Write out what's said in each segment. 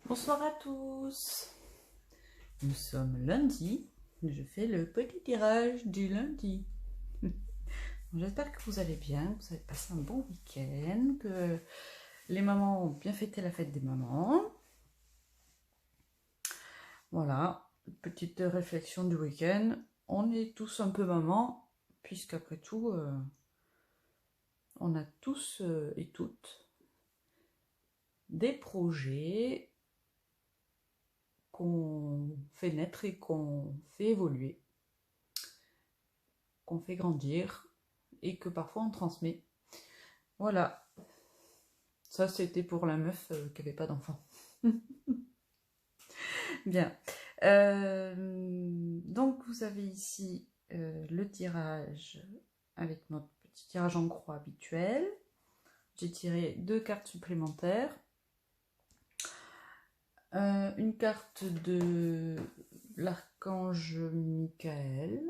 Bonsoir à tous. Nous sommes lundi. Je fais le petit tirage du lundi. J'espère que vous allez bien, que vous avez passé un bon week-end, que les mamans ont bien fêté la fête des mamans. Voilà, petite réflexion du week-end. On est tous un peu maman, puisqu'après tout, on a tous et toutes des projets qu'on fait naître et qu'on fait évoluer, qu'on fait grandir et que parfois on transmet. Voilà, ça c'était pour la meuf qui n'avait pas d'enfant. Bien. Donc vous avez ici le tirage avec notre petit tirage en croix habituel. J'ai tiré 2 cartes supplémentaires. Une carte de l'archange Michael.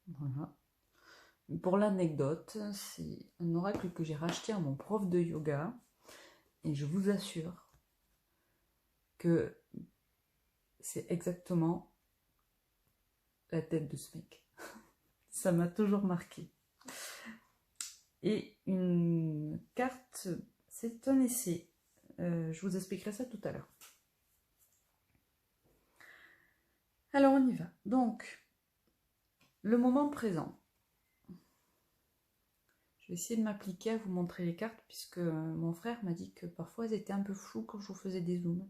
Voilà. Pour l'anecdote, c'est un oracle que j'ai racheté à mon prof de yoga. Et je vous assure que c'est exactement la tête de ce mec. Ça m'a toujours marqué. Et une carte, c'est un essai. Je vous expliquerai ça tout à l'heure. Alors on y va. Donc, le moment présent. Je vais essayer de m'appliquer à vous montrer les cartes puisque mon frère m'a dit que parfois elles étaient un peu floues quand je vous faisais des zooms.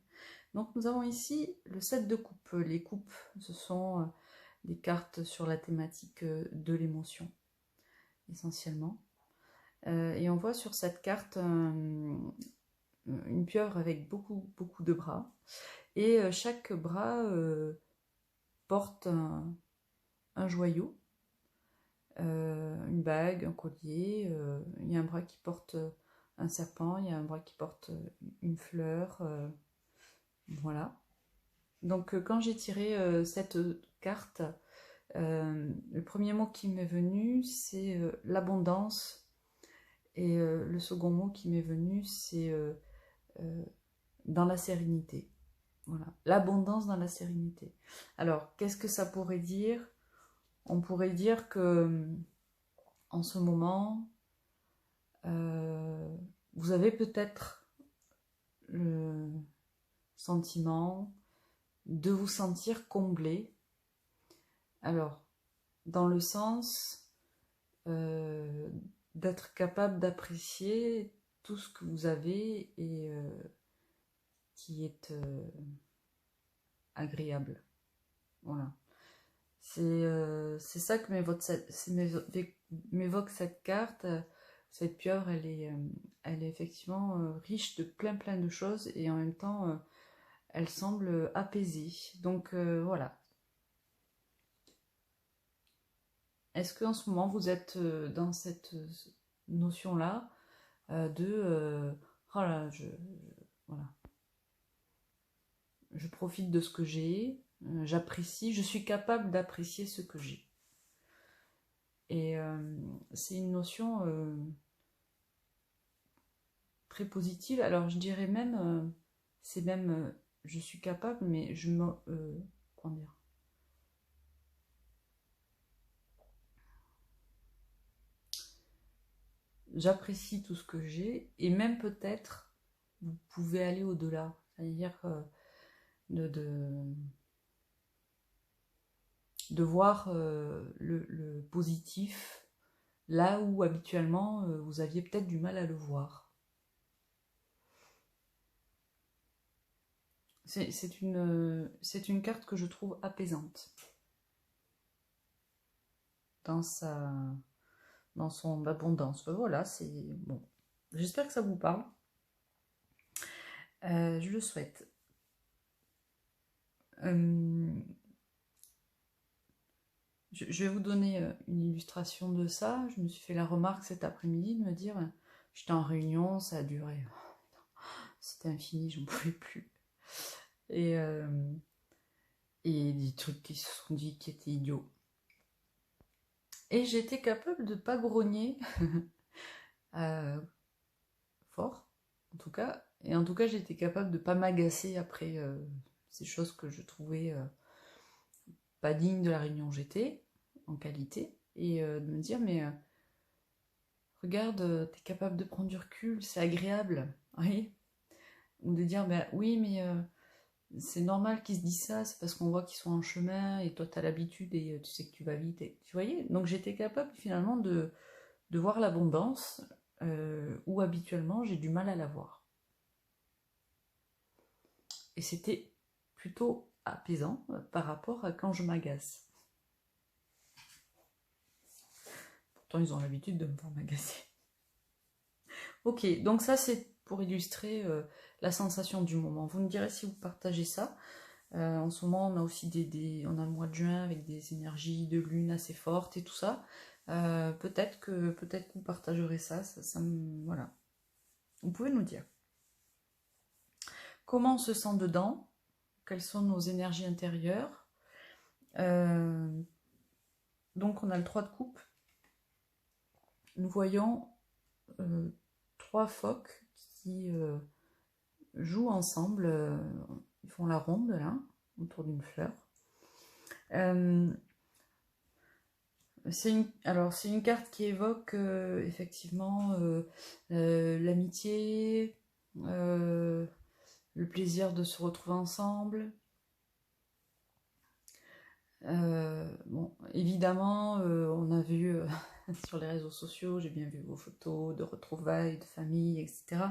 Donc nous avons ici le 7 de coupe. Les coupes, ce sont des cartes sur la thématique de l'émotion, essentiellement. Et on voit sur cette carte une pieuvre avec beaucoup de bras. Et chaque bras porte un joyau. Une bague, un collier, il y a un bras qui porte un serpent, il y a un bras qui porte une fleur, voilà. Donc quand j'ai tiré cette carte, le premier mot qui m'est venu c'est l'abondance, et le second mot qui m'est venu c'est dans la sérénité. Voilà, l'abondance dans la sérénité. Alors, qu'est-ce que ça pourrait dire ? On pourrait dire que en ce moment, vous avez peut-être le sentiment de vous sentir comblé. Alors, dans le sens d'être capable d'apprécier tout ce que vous avez et qui est agréable. Voilà. C'est ça que m'évoque cette carte. Cette pieuvre, elle est effectivement riche de plein de choses et en même temps, elle semble apaisée. Donc voilà. Est-ce qu'en ce moment, vous êtes dans cette notion-là de oh là, voilà. Je profite de ce que j'ai, j'apprécie, je suis capable d'apprécier ce que j'ai. Et c'est une notion très positive. Alors je dirais même, c'est même, je suis capable, mais je me... comment dire ? J'apprécie tout ce que j'ai, et même peut-être, vous pouvez aller au-delà. C'est-à-dire de voir le positif là où habituellement vous aviez peut-être du mal à le voir. C'est une carte que je trouve apaisante dans son abondance. Voilà, c'est bon. J'espère que ça vous parle. Je le souhaite. Je vais vous donner une illustration de ça. Je me suis fait la remarque cet après-midi de me dire, j'étais en réunion, ça a duré, c'était infini, j'en pouvais plus. Et des trucs qui se sont dit qui étaient idiots. Et j'étais capable de pas grogner fort, en tout cas, Et en tout cas, j'étais capable de pas m'agacer après ces choses que je trouvais pas dignes de la réunion où j'étais, en qualité, et de me dire, mais regarde, t'es capable de prendre du recul, c'est agréable, oui. Ou de dire, ben oui, mais c'est normal qu'ils se disent ça, c'est parce qu'on voit qu'ils sont en chemin, et toi t'as l'habitude, et tu sais que tu vas vite, et, tu voyais. Donc j'étais capable finalement de voir l'abondance, où habituellement j'ai du mal à la voir. Et c'était plutôt apaisant par rapport à quand je m'agace. Pourtant, ils ont l'habitude de me voir m'agacer. Ok, donc ça c'est pour illustrer la sensation du moment. Vous me direz si vous partagez ça. En ce moment, on a aussi on a le mois de juin avec des énergies de lune assez fortes et tout ça. Peut-être que vous partagerez ça. Voilà. Vous pouvez nous dire. Comment on se sent dedans? Quelles sont nos énergies intérieures? Donc on a le 3 de coupe. Nous voyons 3 phoques qui jouent ensemble. Ils font la ronde là, autour d'une fleur. C'est une carte qui évoque effectivement l'amitié, le plaisir de se retrouver ensemble. Bon, évidemment, on a vu sur les réseaux sociaux, j'ai bien vu vos photos de retrouvailles, de famille, etc.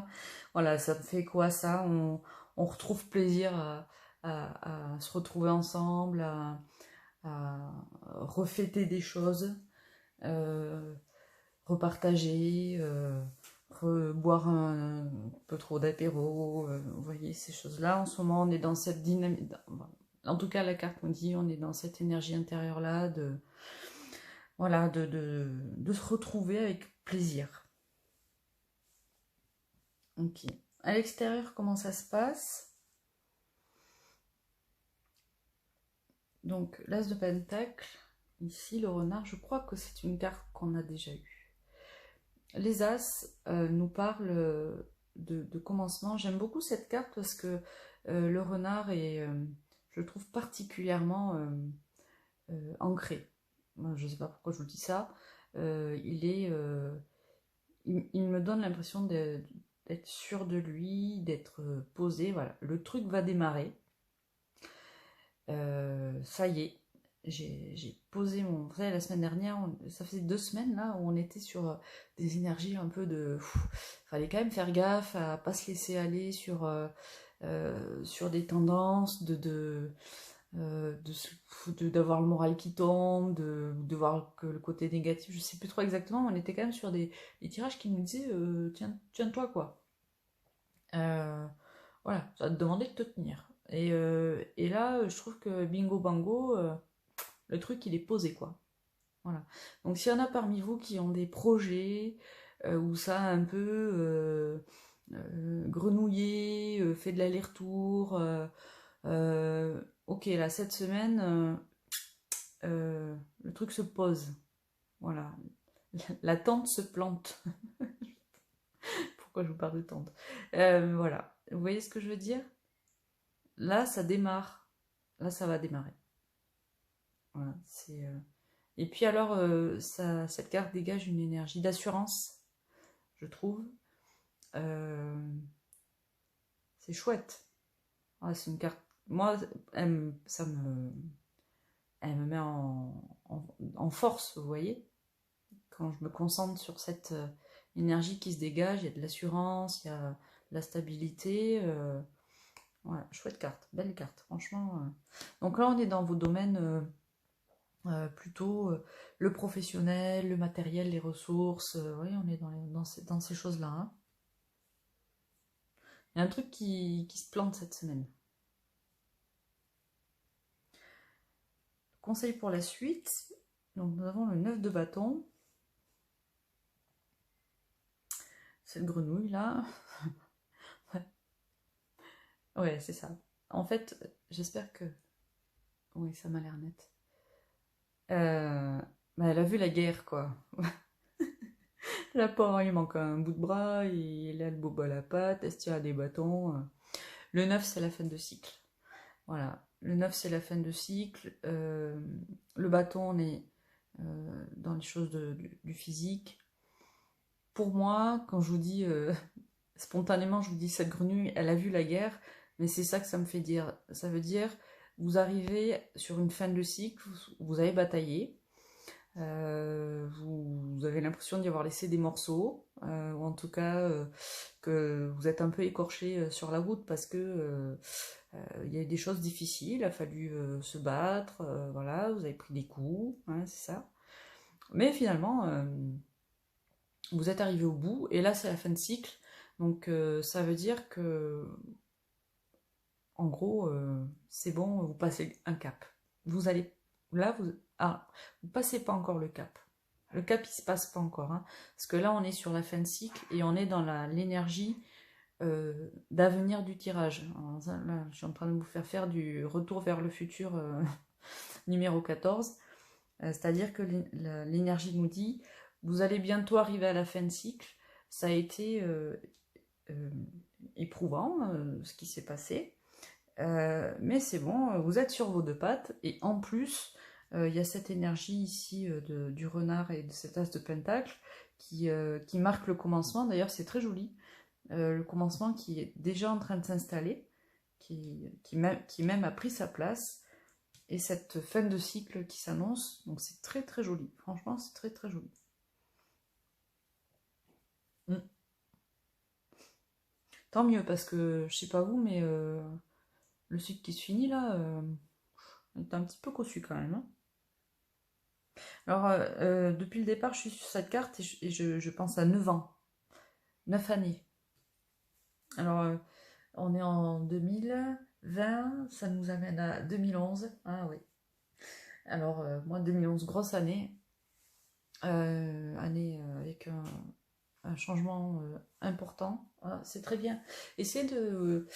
Voilà, ça me fait quoi ça? On retrouve plaisir à se retrouver ensemble, à refêter des choses, repartager, boire un peu trop d'apéro, vous voyez, ces choses-là. En ce moment, on est dans cette dynamique. En tout cas, la carte nous dit on est dans cette énergie intérieure-là voilà, de se retrouver avec plaisir. Ok. À l'extérieur, comment ça se passe? Donc, l'As de Pentacle, ici, le renard, je crois que c'est une carte qu'on a déjà eue. Les As nous parlent de commencement. J'aime beaucoup cette carte parce que le renard est, je le trouve particulièrement ancré. Je ne sais pas pourquoi je vous dis ça. Il me donne l'impression d'être sûr de lui, d'être posé. Voilà, le truc va démarrer. Ça y est, j'ai posé mon... Vous savez, la semaine dernière, ça faisait 2 semaines là où on était sur des énergies un peu de... Fallait quand même faire gaffe à pas se laisser aller sur des tendances, d'avoir le moral qui tombe, de voir que le côté négatif, je sais plus trop exactement, on était quand même sur des tirages qui nous disaient tiens-toi quoi. Voilà, ça va te demander de te tenir. Et là, je trouve que bingo bango, le truc il est posé quoi. Voilà. Donc s'il y en a parmi vous qui ont des projets où ça a un peu grenouillé, fait de l'aller-retour, ok là cette semaine le truc se pose. Voilà. La tente se plante. Pourquoi je vous parle de tente? Voilà. Vous voyez ce que je veux dire? Là, ça démarre. Là, ça va démarrer. Voilà. Et puis alors, cette carte dégage une énergie d'assurance, je trouve. C'est chouette. Ouais, c'est une carte. Moi, elle me met en force, vous voyez? Quand je me concentre sur cette énergie qui se dégage, il y a de l'assurance, il y a de la stabilité. Voilà, chouette carte, belle carte, franchement. Donc là, on est dans vos domaines plutôt le professionnel, le matériel, les ressources. Oui, on est dans ces choses-là. Hein. Il y a un truc qui se plante cette semaine. Conseil pour la suite. Donc nous avons le 9 de bâton. C'est le grenouille là. Ouais, c'est ça. En fait, j'espère que... Oui, ça m'a l'air net. Bah, elle a vu la guerre, quoi. La pauvre, il manque un bout de bras, il a le bobo à la patte, elle se tire à des bâtons. Le 9, c'est la fin de cycle. Voilà. Le 9, c'est la fin de cycle. Le bâton, on est dans les choses du physique. Pour moi, quand je vous dis, spontanément, je vous dis, cette grenouille, elle a vu la guerre, mais c'est ça que ça me fait dire. Ça veut dire, vous arrivez sur une fin de cycle, vous avez bataillé, vous avez l'impression d'y avoir laissé des morceaux, ou en tout cas que vous êtes un peu écorché sur la route parce que il y a eu des choses difficiles, il a fallu se battre, voilà, vous avez pris des coups, hein, c'est ça. Mais finalement, vous êtes arrivé au bout, et là c'est la fin de cycle, donc ça veut dire que, en gros, c'est bon, vous passez un cap. Vous allez, là, vous passez pas encore le cap. Le cap, il se passe pas encore, hein, parce que là, on est sur la fin de cycle, et on est dans l'énergie d'avenir du tirage. Alors, là, je suis en train de vous faire du retour vers le futur numéro 14, c'est-à-dire que l'énergie nous dit, vous allez bientôt arriver à la fin de cycle, ça a été éprouvant ce qui s'est passé, mais c'est bon, vous êtes sur vos deux pattes, et en plus, il y a cette énergie ici du renard et de cet as de pentacle qui marque le commencement. D'ailleurs, c'est très joli, le commencement qui est déjà en train de s'installer, qui même a pris sa place, et cette fin de cycle qui s'annonce, donc c'est très très joli, franchement c'est très très joli. Mm. Tant mieux, parce que je sais pas vous, mais le cycle qui se finit là, est un petit peu cossu quand même, hein. Alors, depuis le départ, je suis sur cette carte, et je pense à 9 ans, 9 années. Alors, on est en 2020, ça nous amène à 2011. Ah oui. Alors, moi, 2011, grosse année. Année avec un changement important. Ah, c'est très bien. Essayez de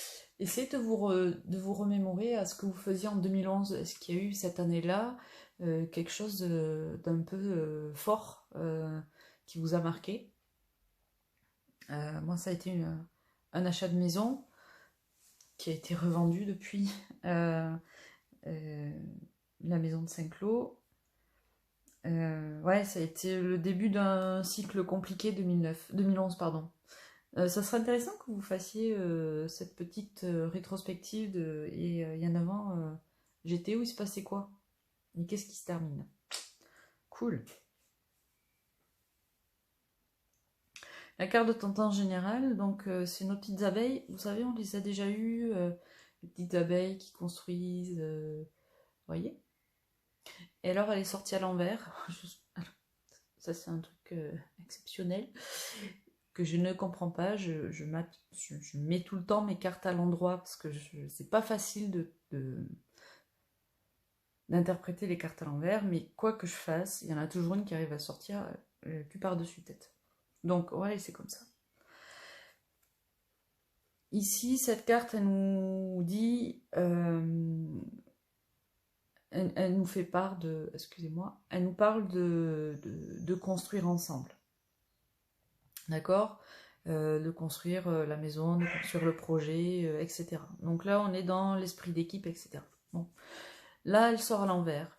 vous remémorer à ce que vous faisiez en 2011. Est-ce qu'il y a eu cette année-là quelque chose d'un peu fort qui vous a marqué? Moi, ça a été un achat de maison qui a été revendu depuis. La maison de Saint-Cloud. Ouais, ça a été le début d'un cycle compliqué 2011, pardon. Ça serait intéressant que vous fassiez cette petite rétrospective et il y a 9 ans, j'étais où, il se passait quoi? Et qu'est-ce qui se termine? Cool. La carte de Tintin générale, donc c'est nos petites abeilles. Vous savez, on les a déjà eues, les petites abeilles qui construisent, vous voyez? Et alors, elle est sortie à l'envers. Ça, c'est un truc exceptionnel que je ne comprends pas. Je mets tout le temps mes cartes à l'endroit parce que c'est pas facile d'interpréter les cartes à l'envers, mais quoi que je fasse, il y en a toujours une qui arrive à sortir du par-dessus tête. Donc, ouais, c'est comme ça. Ici, cette carte, elle nous dit... elle nous fait part de... Excusez-moi. Elle nous parle de construire ensemble. D'accord, de construire la maison, de construire le projet, etc. Donc là, on est dans l'esprit d'équipe, etc. Bon. Là, elle sort à l'envers.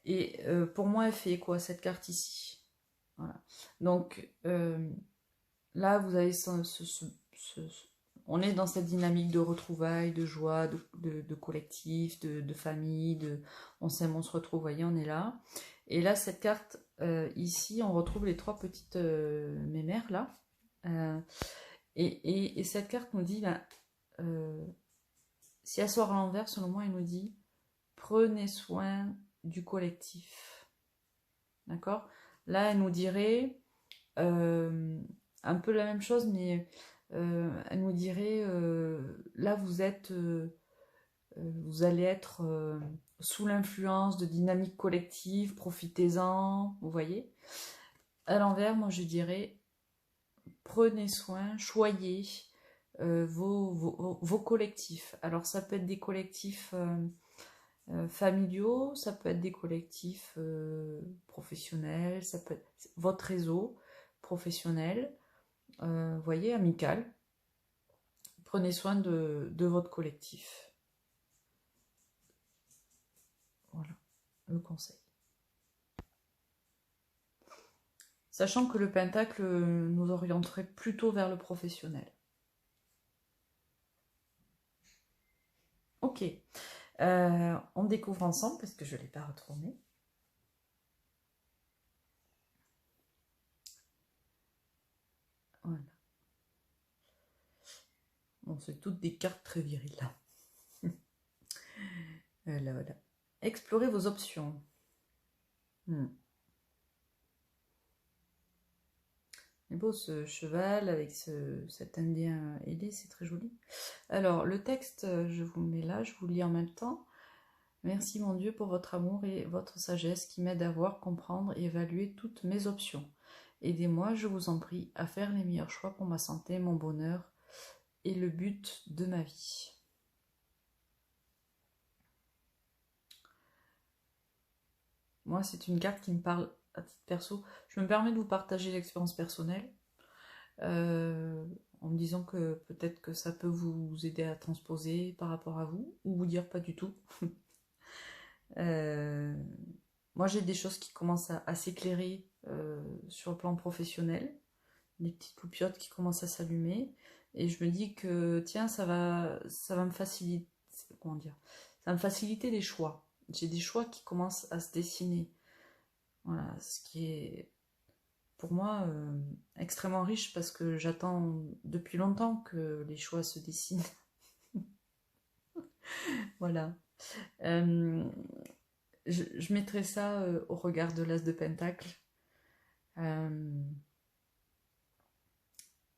Et pour moi, elle fait quoi, cette carte ici? Voilà. Donc là, vous avez on est dans cette dynamique de retrouvailles, de joie, de collectif, de famille, on s'aime, on se retrouve, vous voyez, on est là. Et là, cette carte, ici, on retrouve les trois petites mémères, là. Et cette carte nous dit, ben, si elle sort à l'envers, selon moi, elle nous dit, prenez soin du collectif. D'accord? Là, elle nous dirait un peu la même chose, mais elle nous dirait, là, vous allez être sous l'influence de dynamiques collectives, profitez-en, vous voyez. À l'envers, moi, je dirais, prenez soin, choyez vos collectifs. Alors, ça peut être des collectifs familiaux, ça peut être des collectifs professionnels, ça peut être votre réseau. professionnel, vous voyez, amical. Prenez soin de votre collectif. Voilà, le conseil. Sachant que le pentacle nous orienterait plutôt vers le professionnel. Ok, on découvre ensemble parce que je ne l'ai pas retourné. Voilà. Bon, c'est toutes des cartes très viriles. Voilà, voilà. Explorez vos options. C'est beau ce cheval avec cet indien ailé, c'est très joli. Alors, le texte, je vous le mets là, je vous le lis en même temps. Merci mon Dieu pour votre amour et votre sagesse qui m'aide à voir, comprendre et évaluer toutes mes options. Aidez-moi, je vous en prie, à faire les meilleurs choix pour ma santé, mon bonheur et le but de ma vie. Moi, c'est une carte qui me parle à titre perso. Je me permets de vous partager l'expérience personnelle en me disant que peut-être que ça peut vous aider à transposer par rapport à vous ou vous dire pas du tout. Moi, j'ai des choses qui commencent à s'éclairer sur le plan professionnel, des petites loupiotes qui commencent à s'allumer, et je me dis que tiens, ça va me faciliter, comment dire, ça va me faciliter les choix. J'ai des choix qui commencent à se dessiner. Voilà, ce qui est pour moi extrêmement riche parce que j'attends depuis longtemps que les choix se dessinent. Voilà. Je mettrai ça au regard de l'As de Pentacle.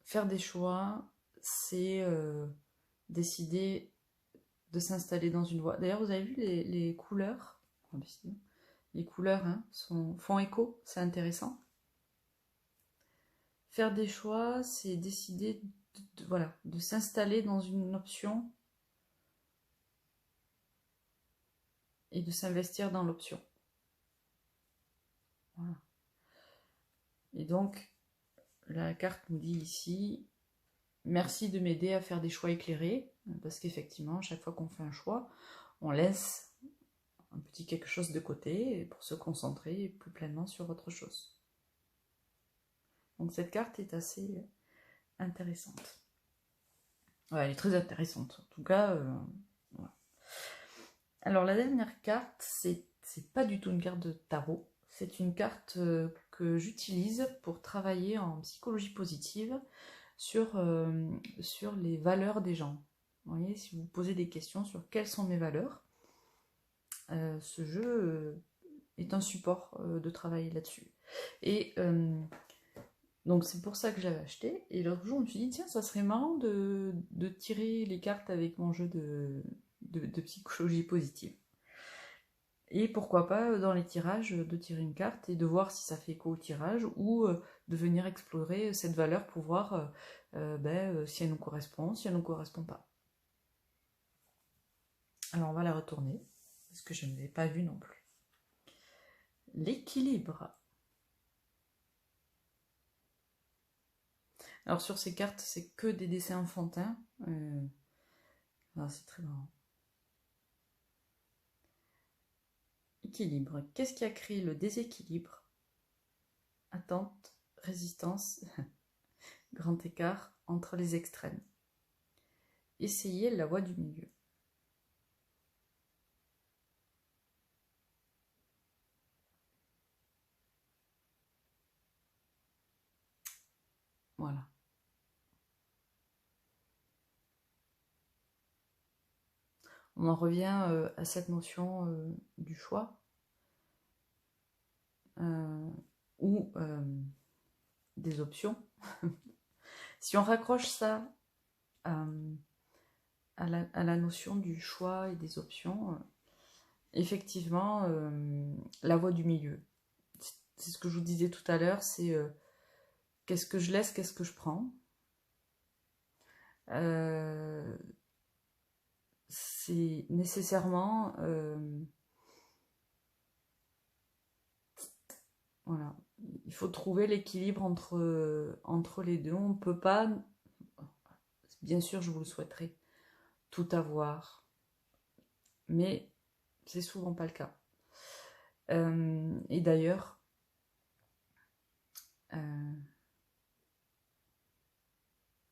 Faire des choix, c'est décider de s'installer dans une voie. D'ailleurs, vous avez vu les couleurs. Les couleurs font écho, c'est intéressant. Faire des choix, c'est décider voilà, de s'installer dans une option et de s'investir dans l'option. Voilà. Et donc, la carte nous dit ici, merci de m'aider à faire des choix éclairés, parce qu'effectivement, chaque fois qu'on fait un choix, on laisse un petit quelque chose de côté pour se concentrer plus pleinement sur autre chose. Donc cette carte est assez intéressante. Ouais, elle est très intéressante. En tout cas, voilà. Alors la dernière carte, c'est pas du tout une carte de tarot. C'est une carte que j'utilise pour travailler en psychologie positive sur les valeurs des gens. Vous voyez, si vous posez des questions sur quelles sont mes valeurs, ce jeu est un support de travail là-dessus. Et donc c'est pour ça que j'avais acheté. Et l'autre jour, je me suis dit, tiens, ça serait marrant de tirer les cartes avec mon jeu de psychologie positive. Et pourquoi pas, dans les tirages, de tirer une carte et de voir si ça fait écho au tirage ou de venir explorer cette valeur pour voir si elle nous correspond, si elle ne nous correspond pas. Alors on va la retourner, parce que je ne l'ai pas vue non plus. L'équilibre. Alors sur ces cartes, c'est que des dessins enfantins. C'est très marrant. Équilibre. Qu'est-ce qui a créé le déséquilibre? Attente, résistance, grand écart entre les extrêmes. Essayez la voie du milieu. Voilà. On en revient à cette notion du choix ou des options. Si on raccroche ça à la notion du choix et des options, effectivement, la voie du milieu. C'est ce que je vous disais tout à l'heure, c'est qu'est-ce que je laisse, qu'est-ce que je prends. C'est nécessairement voilà, il faut trouver l'équilibre entre les deux. On ne peut pas, bien sûr je vous le souhaiterais, tout avoir, mais c'est souvent pas le cas. Et d'ailleurs,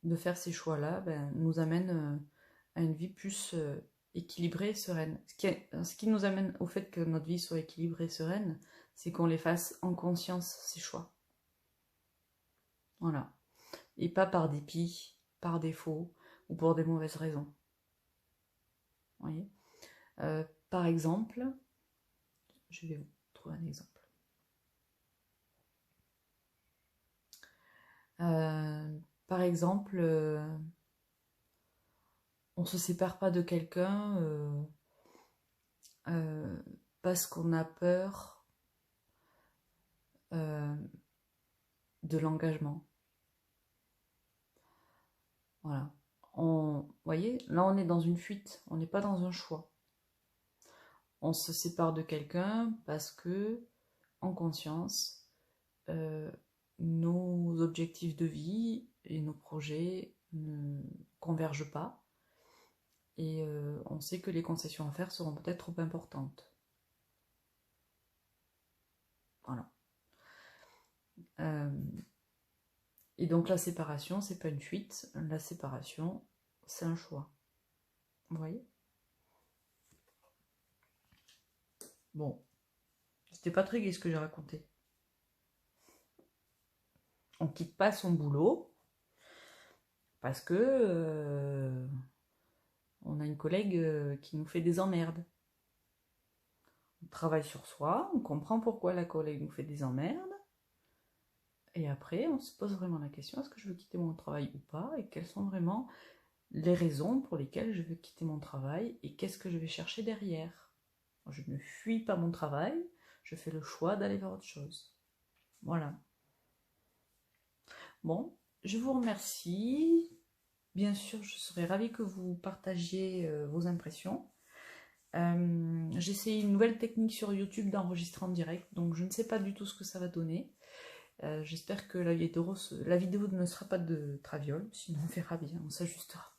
de faire ces choix-là nous amène à une vie plus équilibrée et sereine. Ce qui nous amène au fait que notre vie soit équilibrée et sereine, c'est qu'on les fasse en conscience, ces choix. Voilà. Et pas par dépit, par défaut, ou pour des mauvaises raisons. Vous voyez, par exemple, je vais vous trouver un exemple. Par exemple, on ne se sépare pas de quelqu'un parce qu'on a peur de l'engagement. Voilà. Vous voyez, là on est dans une fuite, on n'est pas dans un choix. On se sépare de quelqu'un parce que, en conscience, nos objectifs de vie et nos projets ne convergent pas. Et on sait que les concessions à faire seront peut-être trop importantes. Voilà. Et donc la séparation, c'est pas une fuite, la séparation, c'est un choix. Vous voyez? Bon, c'était pas très gai ce que j'ai raconté. On quitte pas son boulot parce que on a une collègue qui nous fait des emmerdes. On travaille sur soi, on comprend pourquoi la collègue nous fait des emmerdes. Et après, on se pose vraiment la question, est-ce que je veux quitter mon travail ou pas? Et quelles sont vraiment les raisons pour lesquelles je veux quitter mon travail? Et qu'est-ce que je vais chercher derrière? Je ne fuis pas mon travail, je fais le choix d'aller vers autre chose. Voilà. Bon, je vous remercie. Bien sûr, je serais ravie que vous partagiez vos impressions. J'ai essayé une nouvelle technique sur YouTube d'enregistrer en direct, donc je ne sais pas du tout ce que ça va donner. J'espère que la vidéo ne sera pas de traviole, sinon on verra bien, on s'ajustera.